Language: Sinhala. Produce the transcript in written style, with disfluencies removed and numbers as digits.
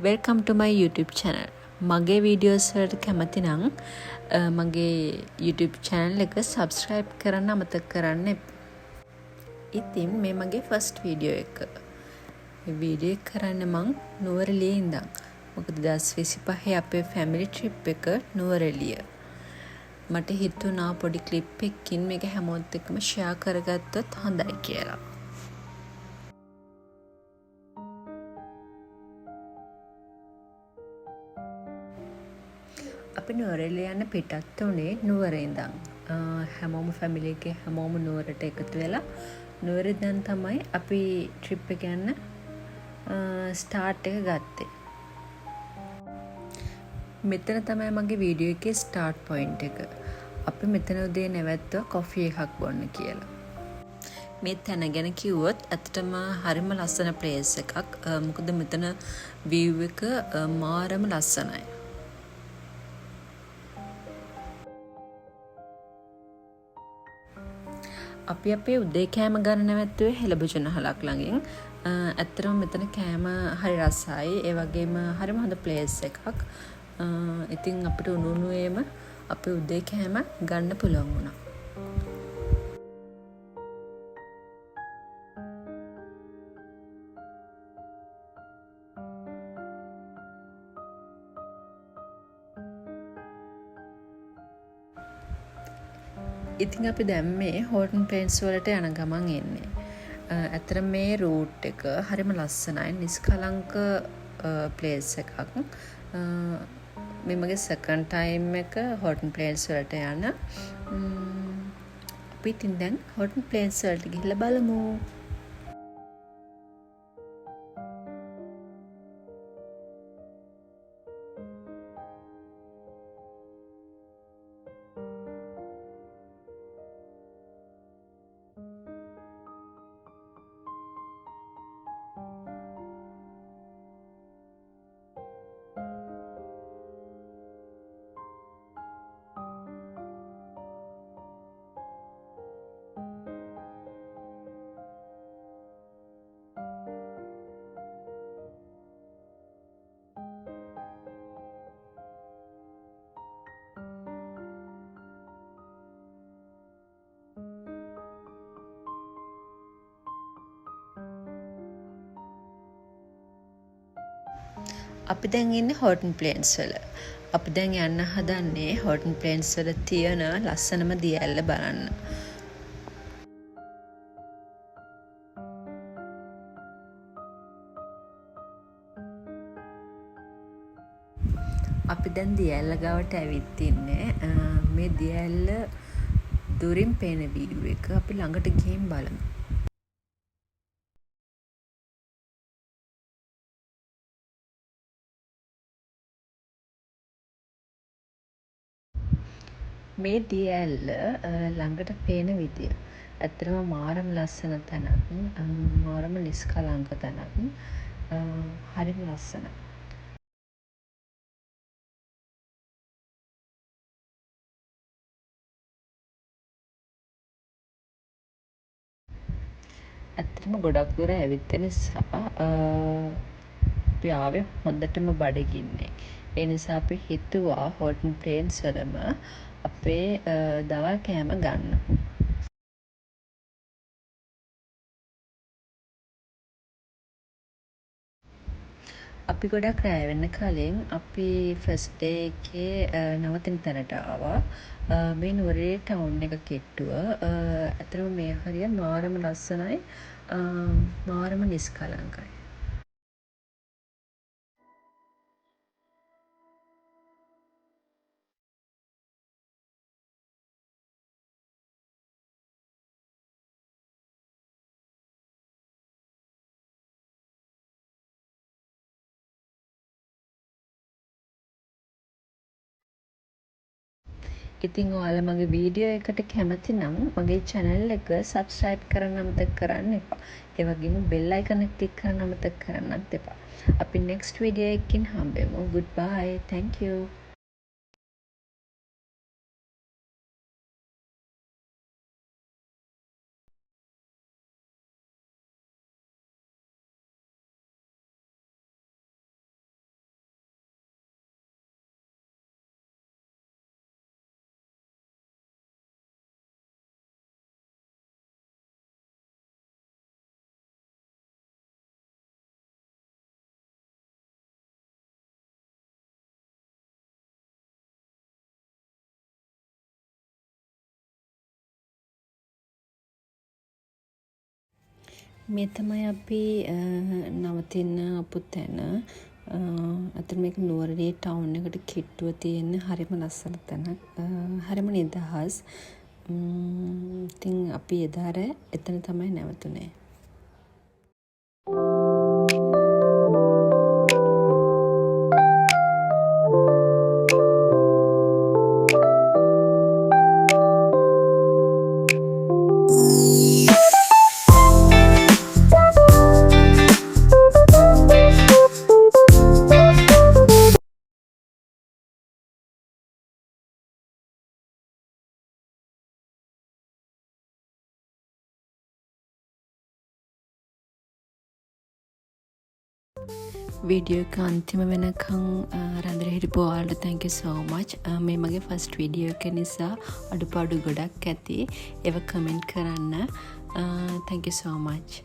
Welcome to my YouTube channel. මගේ වීඩියෝස් වලට කැමති නම් මගේ YouTube channel එක subscribe කරන්න අමතක කරන්න එපා. ඉතින් මේ මගේ first වීඩියෝ එක. මේ වීඩියෝ එක කරන්න මං නුවරඑළියේ ඉඳන්. මොකද 2025 අපේ family trip එක නුවරඑළිය. මට හිතුණා පොඩි clip එකකින් මේක හැමෝත් එක්කම share කරගත්තොත් හොඳයි කියලා. අපි නුවරඑළිය යන්න පිටත් වුණේ නුවර ඉඳන්. හැමෝම ෆැමිලි එකේ හැමෝම නුවරට එකතු වෙලා නුවර ඉඳන් තමයි අපි ට්‍රිප් එක යන්න ස්ටාර්ට් එක ගත්තේ. මෙතන තමයි මගේ වීඩියෝ එකේ ස්ටාර්ට් පොයින්ට් එක. අපි මෙතන උදේ නැවැත්තුවා කොෆි එකක් බොන්න කියලා. මේ තැන ගැන කිව්වොත් ඇත්තටම හරිම ලස්සන ප්ලේස් එකක්. මොකද මෙතන view එක මාරම ලස්සනයි. අපි අපේ උදේ කෑම ගන්න නැවැත්තුවේ හෙළබුජනහලක් ළඟින්. ඇත්තටම මෙතන කෑම හරි රසයි. ඒ වගේම හරිම හොඳ ප්ලේස් එකක්. ඉතින් අපිට උණුවේම අපේ උදේ කෑම ගන්න පුළුවන් වුණා. ඉතින් අපි දැන් මේ හෝටන් ප්ලේන්ස් වලට යන ගමන් එන්නේ. ඇත්තට මේ රූට් එක හරිම ලස්සනයි. නිස්කලංක ප්ලේස් එකක්. මේ මගේ සෙකන්ඩ් ටයිම් එක හෝටන් ප්ලේන්ස් වලට යන. අපි ඉතින් දැන් හෝටන් ප්ලේන්ස් වලට ගිහිල්ලා බලමු. අපි දැන් ඉන්නේ හෝටන් ප්ලේන්ස් වල. අපි දැන් යන්න හදන්නේ හෝටන් ප්ලේන්ස් වල තියෙන ලස්සනම දිය ඇල්ල බලන්න. අපි දැන් දිය ඇල්ල ගාවට ඇවිත් ඉන්නේ. මේ දිය ඇල්ල දුරින් පේන view එක අපි ළඟට ගිහින් බලමු. මේ දිය ඇල්ල ළඟට පේන විදිය ඇත්තටම මාරම ලස්සන තැනක්. මාරම නිස්කලංක තැනක්. හරිම ලස්සනයි. ඇත්තටම ගොඩක් දුර ඇවිත් නිසා අපි ආවේ හොඳටම බඩගින්නේ. ඒ නිසා අපි හිතුවා හෝටන් ප්ලේන්ස් වලම අපේ දවල් කෑම ගන්න. අපි ගොඩක් රෑ වෙන්න කලින් අපි ෆස්ට් ඩේ එකේ නවතින තැනට ආවා. මේ නුවරඑළිය ටවුන් එක කිට්ටුව. ඇත්තටම මේ හරිය මාරම ලස්සනයි. මාරම නිස්කලංකයි. ඉතින් ඔයාලා මගේ වීඩියෝ එකට කැමති නම් මගේ channel එක subscribe කරන්න අමතක කරන්න එපා. ඒ වගේම bell icon එක click කරන්න අමතක කරන්නත් එපා. අපි next video එකකින් හම්බෙමු. Goodbye. Thank you. මේ තමයි අපි නවතින්න අපු තැන. අතන මේක නුවරඑළිය ටවුන් එකට කිට්ටුව තියෙන හරිම ලස්සන තැනක්. හරිම නිදහස්. ඉතින් අපි එදා රෑ එතන තමයි නැවතුනේ. වීඩියෝ එක අන්තිම වෙනකං රැඳිලා හිටපු ඔයාලට thank you so much. මේ මගේ ෆස්ට් වීඩියෝ එක නිසා අඩුපාඩු ගොඩක් ඇති. ඒව කමෙන්ට් කරන්න. Thank you so much.